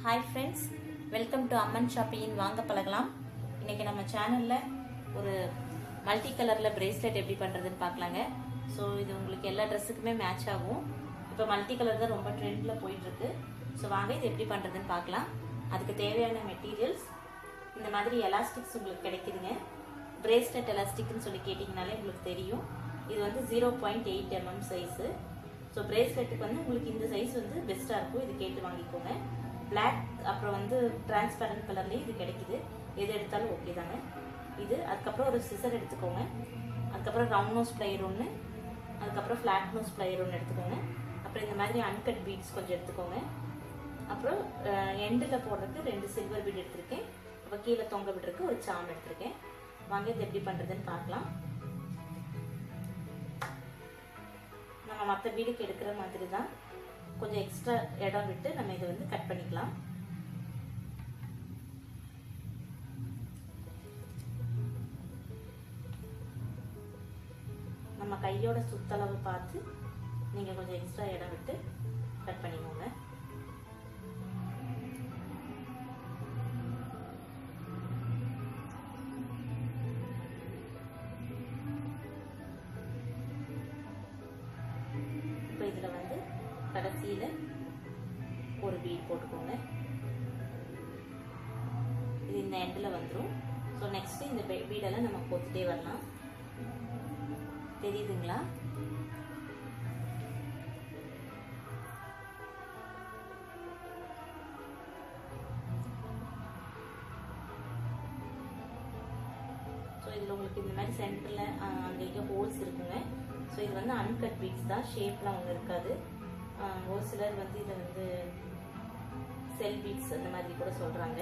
Hi friends, welcome to Amman Shopping வாங்க பழகலாம். இன்னைக்கு நம்ம சேனல்ல ஒரு மல்டி கலர்ல பிரேஸ்லெட் எப்படி பண்றதுன்னு பார்க்கலாங்க. ஸோ இது உங்களுக்கு எல்லா ட்ரெஸ்ஸுக்குமே மேட்ச் ஆகும். இப்போ மல்டி கலர் தான் ரொம்ப ட்ரெண்ட்ல போயிட்டு இருக்கு. ஸோ வாங்க இது எப்படி பண்றதுன்னு பார்க்கலாம். அதுக்கு தேவையான மெட்டீரியல்ஸ் இந்த மாதிரி எலாஸ்டிக்ஸ் உங்களுக்கு கிடைக்குதுங்க. பிரேஸ்லெட் எலாஸ்டிக்னு சொல்லி கேட்டிங்கனாலே உங்களுக்கு தெரியும். இது வந்து 0.8 mm சைஸு. ஸோ பிரேஸ்லெட்டுக்கு வந்து உங்களுக்கு இந்த சைஸ் வந்து பெஸ்ட்டாக இருக்கும். இது கேட்டு வாங்கிக்கோங்க. பிளாக் அப்புறம் வந்து டிரான்ஸ்பரண்ட் கலர்லேயே இது கிடைக்குது. எது எடுத்தாலும் ஓகே தாங்க. இது அதுக்கப்புறம் ஒரு சிசர் எடுத்துக்கோங்க. அதுக்கப்புறம் ரவுண்ட் நோஸ் பிளையர் ஒன்று, அதுக்கப்புறம் ஃப்ளாட் நோஸ் பிளையர் ஒன்று எடுத்துக்கோங்க. அப்புறம் இந்த மாதிரி அன்கட் பீட்ஸ் கொஞ்சம் எடுத்துக்கோங்க. அப்புறம் எண்டில் போடுறதுக்கு 2 சில்வர் பீட் எடுத்திருக்கேன். அப்புறம் கீழே தொங்க விடுறதுக்கு ஒரு சாம் எடுத்திருக்கேன். வாங்க இது எப்படி பண்ணுறதுன்னு பார்க்கலாம். நம்ம மற்ற வீடுக்கு எடுக்கிற மாதிரி தான் கொஞ்சம் எக்ஸ்ட்ரா இடம் விட்டு நம்ம இதை வந்து கட் பண்ணிக்கலாம். நம்ம கையோட சுத்தளவு பார்த்து நீங்க கொஞ்சம் எக்ஸ்ட்ரா இடம் விட்டு கட் பண்ணிக்கோங்க. இப்போ இதுல வந்து கடைசியில ஒரு பீட் போட்டுக்கோங்க. இது இந்த எண்டில் வந்துடும். ஸோ நெக்ஸ்ட் இந்த பீடெல்லாம் நம்ம போட்டுட்டே வரலாம். தெரியுதுங்களா? ஸோ இதில் உங்களுக்கு இந்த மாதிரி சென்டரில் அங்கே ஹோல்ஸ் இருக்குங்க. ஸோ இது வந்து அன்கட் பீட்ஸ் தான், ஷேப்லாம் ஒன்று இருக்காது. ஒரு சிலர் வந்து இதை வந்து செல் பீட்ஸ் அந்த மாதிரி கூட சொல்றாங்க.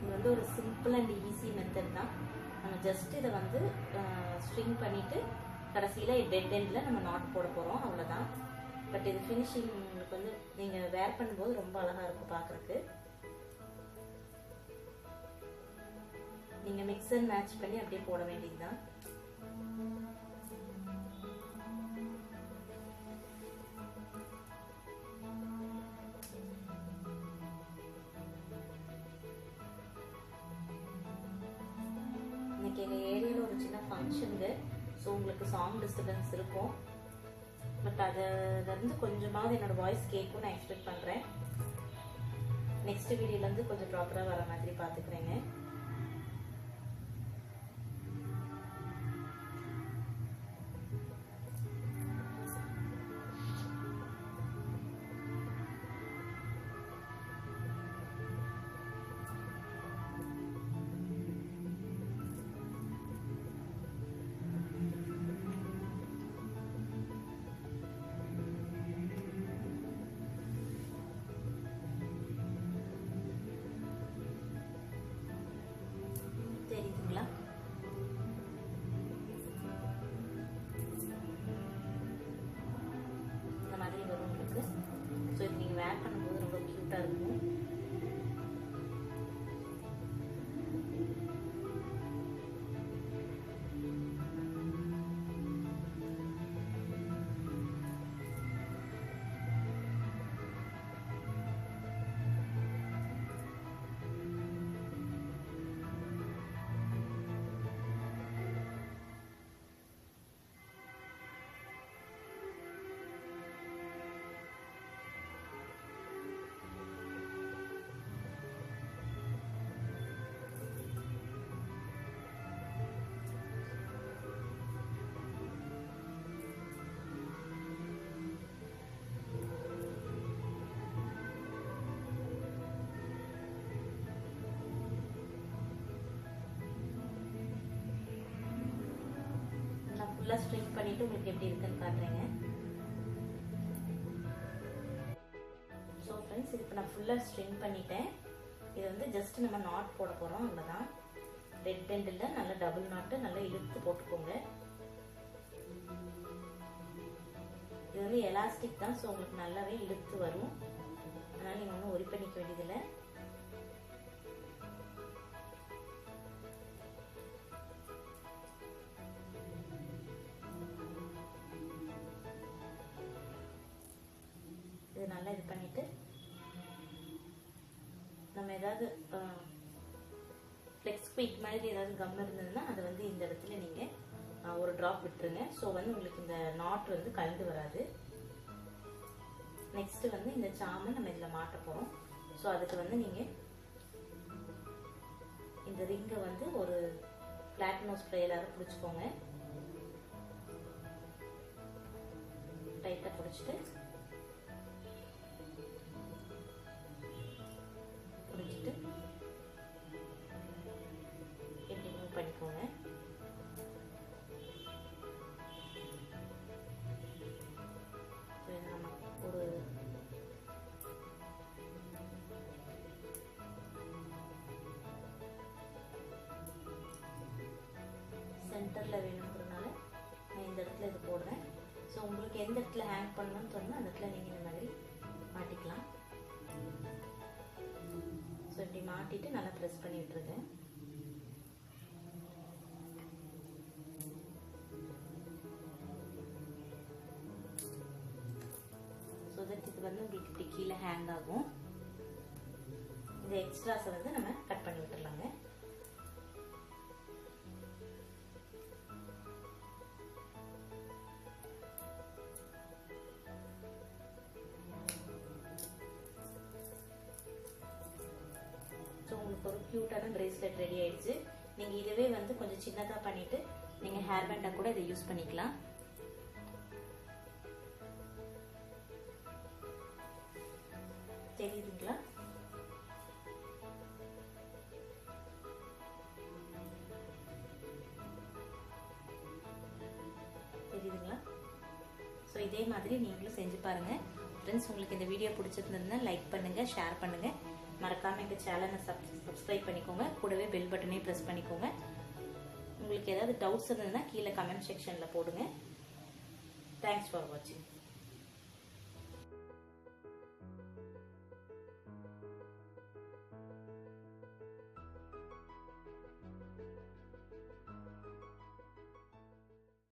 இது வந்து ஒரு சிம்பிள் அண்ட் ஈஸி மெத்தட் தான். நம்ம ஜஸ்ட் இதை வந்து ஸ்ட்ரிங் பண்ணிட்டு கடைசியில் டெட் எண்டில் நம்ம நாட் போட போகிறோம், அவ்வளோதான். பட் இது ஃபினிஷிங் உங்களுக்கு வந்து நீங்கள் வேர் பண்ணும்போது ரொம்ப அழகாக இருக்கும் பார்க்குறதுக்கு. நீங்கள் மிக்ஸ் அண்ட் மேட்ச் பண்ணி அப்படியே போட வேண்டியது தான். எங்கள் ஏரியாவில் ஒரு சின்ன ஃபங்க்ஷனுங்க. ஸோ உங்களுக்கு சாங் டிஸ்டர்பன்ஸ் இருக்கும். பட் அதிலேருந்து கொஞ்சமாவது என்னோட வாய்ஸ் கேட்கும் நான் எக்ஸ்பெக்ட் பண்ணுறேன். நெக்ஸ்ட் வீடியோலேருந்து கொஞ்சம் ப்ராப்பராக வர மாதிரி பார்த்துக்கிறேங்க. தெரியுதுங்களா? இந்த மாதிரி வரும் உங்களுக்கு. ஸோ இது நீங்கள் வேர் பண்ணும்போது ரொம்ப க்யூட்டாக இருக்கும். ஃபுல்லாக ஸ்ட்ரிங் பண்ணிட்டு உங்களுக்கு எப்படி இருக்குன்னு காட்டுறேங்க. ஸோ ஃப்ரெண்ட்ஸ், இது இப்போ நான் ஃபுல்லாக ஸ்ட்ரிங் பண்ணிட்டேன். இது வந்து ஜஸ்ட் நம்ம நாட் போட போகிறோம், அவ்வளோதான். ரெட் எண்டில் நல்லா டபுள் நாட்டு நல்லா இழுத்து போட்டுக்கோங்க. வந்து எலாஸ்டிக் தான், ஸோ உங்களுக்கு நல்லாவே இழுத்து வரும். அதனால நீங்க ஒன்றும் ஒரி பண்ணிக்க வேண்டியதில்லை. இது நல்லா இது பண்ணிட்டு நம்ம ஏதாவது ஃப்ளெக்ஸ் குயிக் மாதிரி ஏதாவது கம் இருந்ததுன்னா அதை வந்து இந்த இடத்துல நீங்க ஒரு டிராப் விட்டுருங்க. ஸோ வந்து உங்களுக்கு இந்த நாட் வந்து கலந்து வராது. நெக்ஸ்ட் வந்து இந்த சாமை நம்ம இதில் மாட்ட போறோம். ஸோ அதுக்கு வந்து நீங்க இந்த ரிங்கை வந்து ஒரு பிளாட் நோஸ் ஸ்ப்ரேயால பிடிச்சுக்கோங்க. டைட்டா பிடிச்சிட்டு இப்படி மூவ் பண்ணிக்கோங்க. ஒரு சென்டர்ல வேணுங்கிறதுனால நான் இந்த இடத்துல இது போடுறேன். ஸோ உங்களுக்கு எந்த இடத்துல ஹேங் பண்ணணும்னு தோணுமோ அந்த இடத்துல நீங்க இந்த மாதிரி மாட்டிக்கலாம். ஸோ இப்படி மாட்டிட்டு நல்லா ப்ரெஸ் பண்ணி விட்டுருங்க. ஸோ தட் இது வந்து உங்களுக்கு இப்படி கீழே ஹேங் ஆகும். இந்த எக்ஸ்ட்ராஸை வந்து நம்ம கட் பண்ணி விட்டுடலாங்க. உங்களுக்கு ஒரு கியூட்டான பிரேஸ்லெட் ரெடி ஆயிடுச்சு. நீங்க இதுவே வந்து கொஞ்சம் சின்னதா பண்ணிட்டு நீங்க ஹேர் பேண்டா கூட இதை யூஸ் பண்ணிக்கலாம். தெரியுதுங்களா? தெரியுதுங்களா? ஸோ இதே மாதிரி நீங்களும் செஞ்சு பாருங்க. ஃப்ரெண்ட்ஸ், உங்களுக்கு இந்த வீடியோ பிடிச்சிருந்ததுன்னா லைக் பண்ணுங்க, ஷேர் பண்ணுங்க. மறக்காம எங்க சேனலை சப்ஸ்கிரைப் பண்ணிக்கோங்க. கூடவே பெல் பட்டனையும் பிரஸ் பண்ணிக்கோங்க. உங்களுக்கு ஏதாவது டவுட்ஸ் இருந்ததுன்னா கீழே கமெண்ட் செக்ஷன்ல போடுங்க. தேங்க்ஸ் ஃபார் வாட்சிங்.